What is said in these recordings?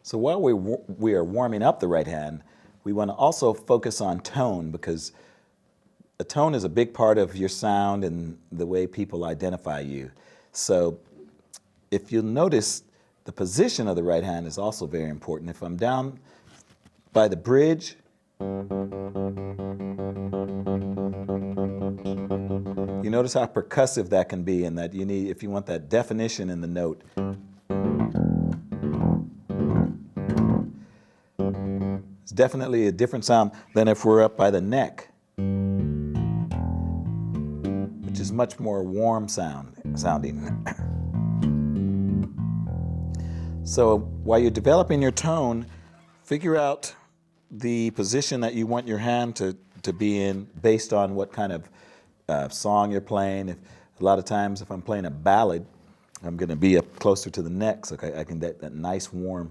So while we are warming up the right hand, we want to also focus on tone, because a tone is a big part of your sound and the way people identify you. So if you'll notice, the position of the right hand is also very important. If I'm down by the bridge, you notice how percussive that can be, and that you need, if you want that definition in the note. It's definitely a different sound than if we're up by the neck, which is much more warm sounding. So while you're developing your tone, figure out the position that you want your hand to be in based on what kind of song you're playing. A lot of times if I'm playing a ballad, I'm going to be up closer to the neck, so I can get that nice warm.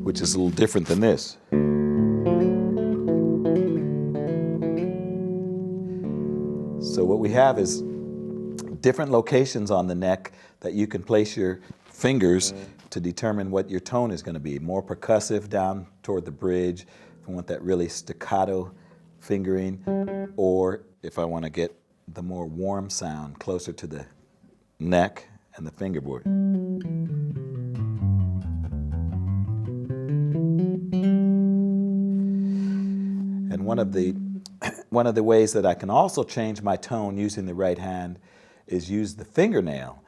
Which is a little different than this. So what we have is different locations on the neck that you can place your fingers to determine what your tone is going to be. More percussive down toward the bridge, if I want that really staccato fingering, or if I want to get the more warm sound closer to the neck and the fingerboard. And one of the ways that I can also change my tone using the right hand is use the fingernail.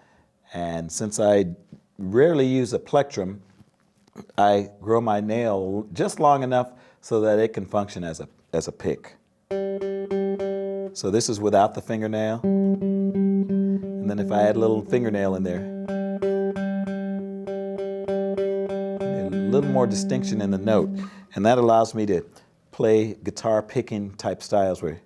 And since I rarely use a plectrum, I grow my nail just long enough so that it can function as a pick. So this is without the fingernail. And then if I add a little fingernail in there, a little more distinction in the note. And that allows me to play guitar picking type styles where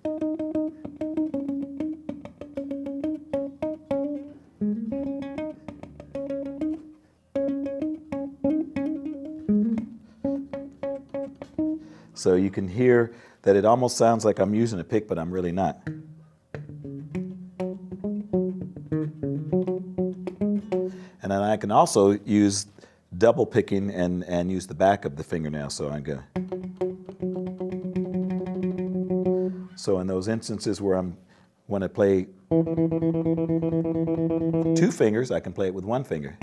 so you can hear that it almost sounds like I'm using a pick, but I'm really not. And then I can also use double picking and use the back of the fingernail. So I'm going to. So in those instances where when I play two fingers, I can play it with one finger.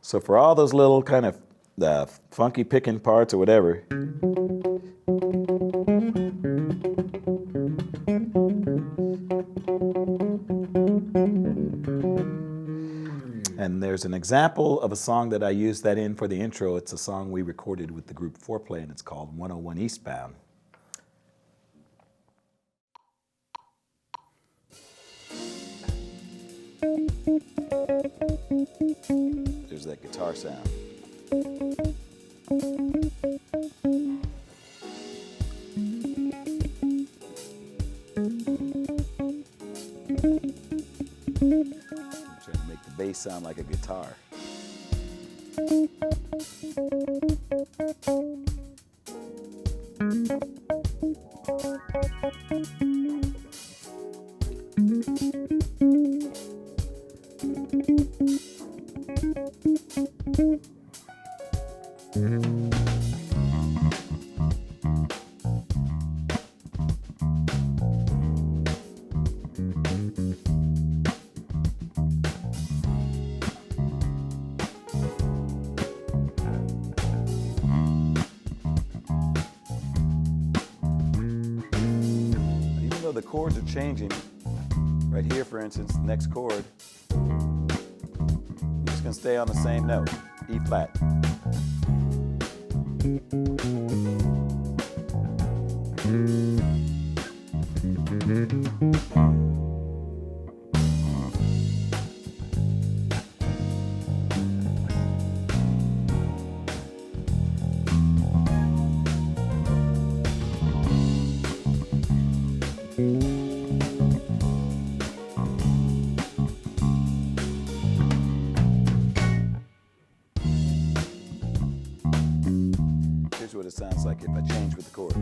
So for all those little kind of funky picking parts or whatever, and there's an example of a song that I used that in for the intro. It's a song we recorded with the group Foreplay, and it's called 101 Eastbound. There's that guitar sound. Make the bass sound like a guitar. The chords are changing. Right here, for instance, the next chord, you're just going to stay on the same note, E flat. Here's what it sounds like if I change with the chord.